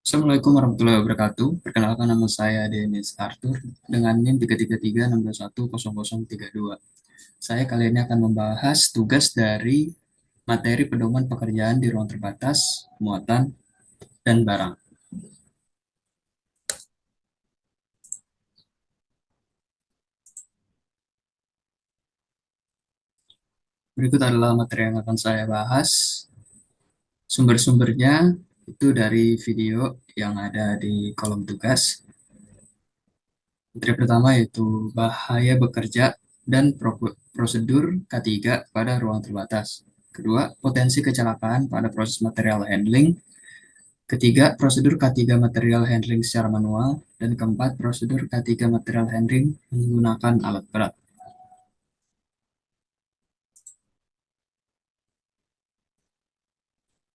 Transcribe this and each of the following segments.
Assalamualaikum warahmatullahi wabarakatuh. Perkenalkan nama saya Denis Arthur dengan NIM 33363100032. Saya kali ini akan membahas tugas dari materi pedoman pekerjaan di ruang terbatas, muatan, dan barang. Berikut adalah materi yang akan saya bahas. Sumber-sumbernya itu dari video yang ada di kolom tugas. Materi pertama yaitu bahaya bekerja dan prosedur K3 pada ruang terbatas. Kedua, potensi kecelakaan pada proses material handling. Ketiga, prosedur K3 material handling secara manual. Dan keempat, prosedur K3 material handling menggunakan alat berat.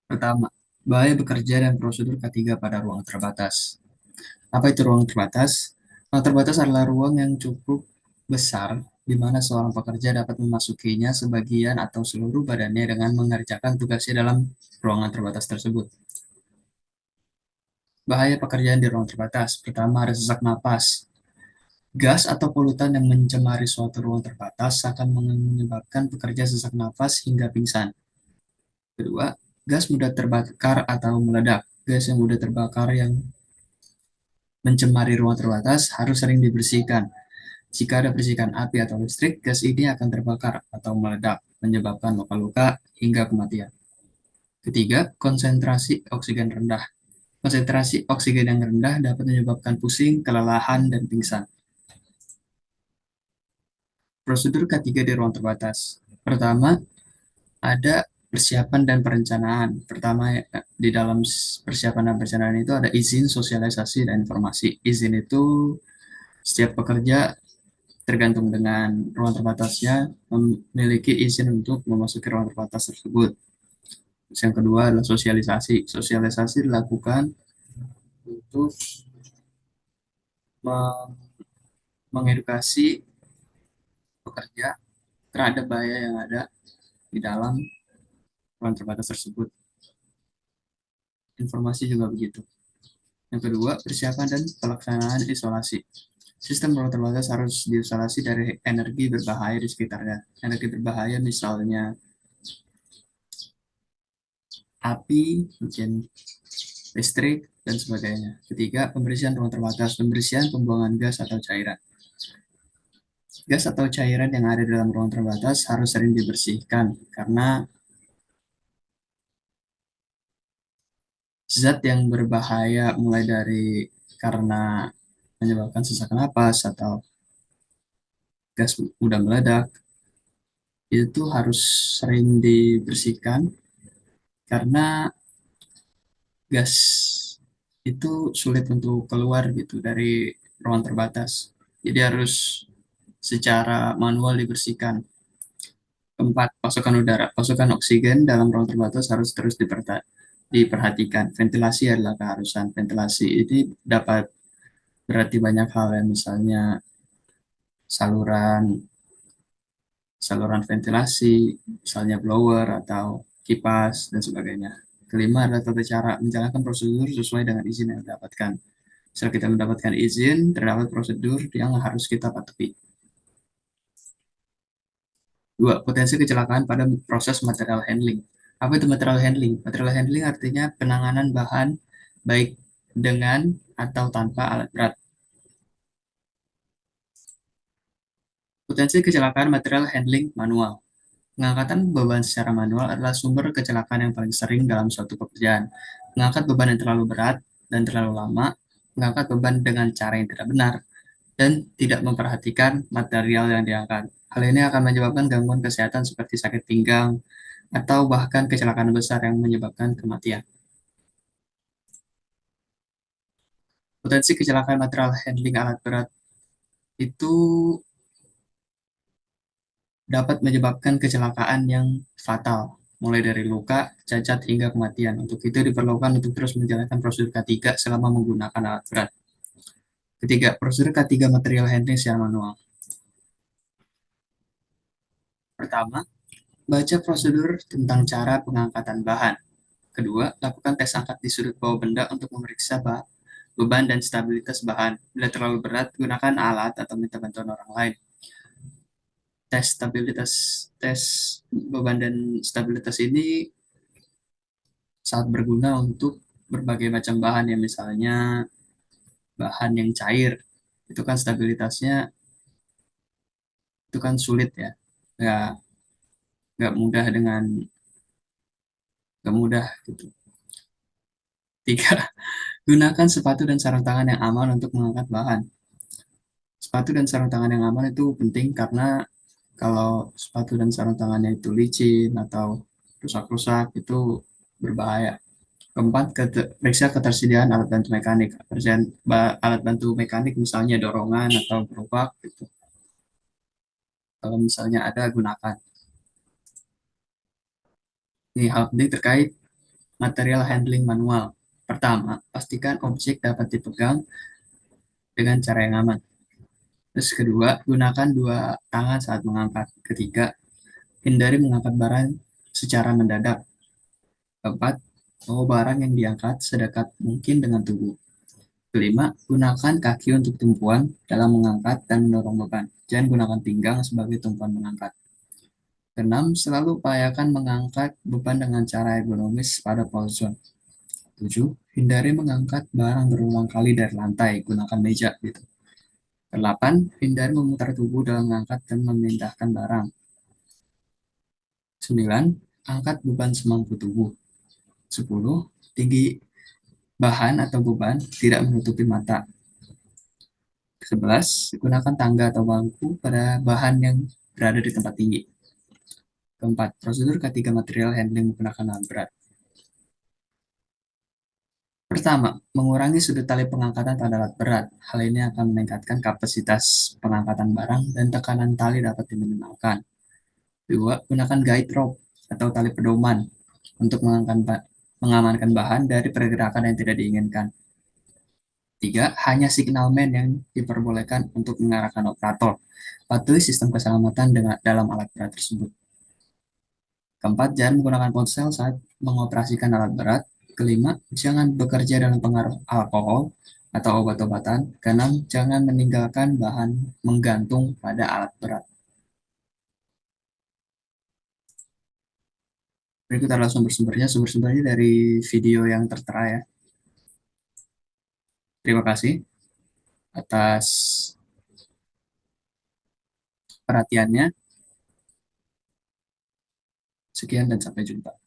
Pertama, bahaya bekerja dan prosedur K3 pada ruang terbatas. Apa itu ruang terbatas? Ruang terbatas adalah ruang yang cukup besar di mana seorang pekerja dapat memasukinya sebagian atau seluruh badannya dengan mengerjakan tugasnya dalam ruangan terbatas tersebut. Bahaya pekerjaan di ruang terbatas. Pertama, ada sesak napas. Gas atau polutan yang mencemari suatu ruang terbatas akan menyebabkan pekerja sesak napas hingga pingsan. Kedua, gas mudah terbakar atau meledak. Gas yang mudah terbakar yang mencemari ruang terbatas harus sering dibersihkan. Jika ada percikan api atau listrik, gas ini akan terbakar atau meledak, menyebabkan luka-luka hingga kematian. Ketiga, konsentrasi oksigen rendah. Konsentrasi oksigen yang rendah dapat menyebabkan pusing, kelelahan, dan pingsan. Prosedur K3 di ruang terbatas. Pertama, ada persiapan dan perencanaan. Pertama, di dalam persiapan dan perencanaan itu ada izin, sosialisasi, dan informasi. Izin itu setiap pekerja tergantung dengan ruang terbatasnya memiliki izin untuk memasuki ruang terbatas tersebut. Terus yang kedua adalah sosialisasi. Sosialisasi dilakukan untuk mengedukasi pekerja terhadap bahaya yang ada di dalam ruang terbatas tersebut. Informasi juga begitu. Yang kedua, persiapan dan pelaksanaan isolasi. Sistem ruang terbatas harus diisolasi dari energi berbahaya di sekitarnya. Energi berbahaya misalnya api, mungkin listrik, dan sebagainya. Ketiga, pembersihan ruang terbatas. Pembersihan pembuangan gas atau cairan. Gas atau cairan yang ada dalam ruang terbatas harus sering dibersihkan karena zat yang berbahaya mulai dari karena menyebabkan sesak napas atau gas mudah meledak itu harus sering dibersihkan karena gas itu sulit untuk keluar gitu dari ruang terbatas. Jadi harus secara manual dibersihkan. Keempat, pasokan udara. Pasokan oksigen dalam ruang terbatas harus terus diperhatikan. Ventilasi adalah keharusan. Ventilasi ini dapat berarti banyak hal ya, misalnya saluran saluran ventilasi, misalnya blower atau kipas dan sebagainya. Kelima adalah tata cara menjalankan prosedur sesuai dengan izin yang didapatkan. Setelah kita mendapatkan izin, terdapat prosedur yang harus kita patuhi. Dua, potensi kecelakaan pada proses material handling. Apa itu material handling? Material handling artinya penanganan bahan baik dengan atau tanpa alat berat. Potensi kecelakaan material handling manual. Pengangkatan beban secara manual adalah sumber kecelakaan yang paling sering dalam suatu pekerjaan. Mengangkat beban yang terlalu berat dan terlalu lama, mengangkat beban dengan cara yang tidak benar, dan tidak memperhatikan material yang diangkat. Hal ini akan menyebabkan gangguan kesehatan seperti sakit pinggang atau bahkan kecelakaan besar yang menyebabkan kematian. Potensi kecelakaan material handling alat berat itu dapat menyebabkan kecelakaan yang fatal, mulai dari luka, cacat, hingga kematian. Untuk itu diperlukan untuk terus menjalankan prosedur K3 selama menggunakan alat berat. Ketiga, prosedur K3 material handling secara manual. Pertama, baca prosedur tentang cara pengangkatan bahan. Kedua, lakukan tes angkat di sudut bawah benda untuk memeriksa beban dan stabilitas bahan. Bila terlalu berat, gunakan alat atau minta bantuan orang lain. Tes beban dan stabilitas ini sangat berguna untuk berbagai macam bahan ya, misalnya bahan yang cair, itu kan stabilitasnya itu kan sulit ya, nggak nggak mudah nggak mudah gitu. Tiga, gunakan sepatu dan sarung tangan yang aman untuk mengangkat bahan. Sepatu dan sarung tangan yang aman itu penting karena kalau sepatu dan sarung tangannya itu licin atau rusak-rusak itu berbahaya. Keempat, periksa ketersediaan alat bantu mekanik. Alat bantu mekanik misalnya dorongan atau gerobak gitu. Kalau misalnya ada, gunakan. Ini hal penting terkait material handling manual. Pertama, pastikan objek dapat dipegang dengan cara yang aman. Terus kedua, gunakan dua tangan saat mengangkat. Ketiga, hindari mengangkat barang secara mendadak. Keempat, bawa barang yang diangkat sedekat mungkin dengan tubuh. Kelima, gunakan kaki untuk tumpuan dalam mengangkat dan mendorong beban. Jangan gunakan pinggang sebagai tumpuan mengangkat. Keenam, selalu upayakan mengangkat beban dengan cara ergonomis pada pause zone. Tujuh, hindari mengangkat barang berulang kali dari lantai, gunakan meja gitu. Kedelapan, hindari memutar tubuh dalam mengangkat dan memindahkan barang. Sembilan, angkat beban semampu tubuh. Sepuluh, tinggi bahan atau beban tidak menutupi mata. 11, gunakan tangga atau bangku pada bahan yang berada di tempat tinggi. Keempat, prosedur ketiga material handling menggunakan alat berat. Pertama, mengurangi sudut tali pengangkatan pada alat berat. Hal ini akan meningkatkan kapasitas pengangkatan barang dan tekanan tali dapat diminimalkan. Dua, gunakan guide rope atau tali pedoman untuk mengamankan bahan dari pergerakan yang tidak diinginkan. Tiga, hanya signalman yang diperbolehkan untuk mengarahkan operator. Patuhi sistem keselamatan dalam alat berat tersebut. Keempat, jangan menggunakan ponsel saat mengoperasikan alat berat. Kelima, jangan bekerja dalam pengaruh alkohol atau obat-obatan. Keenam, jangan meninggalkan bahan menggantung pada alat berat. Berikut adalah sumber-sumbernya. Sumber-sumbernya dari video yang tertera ya. Terima kasih atas perhatiannya. Sekian dan sampai jumpa.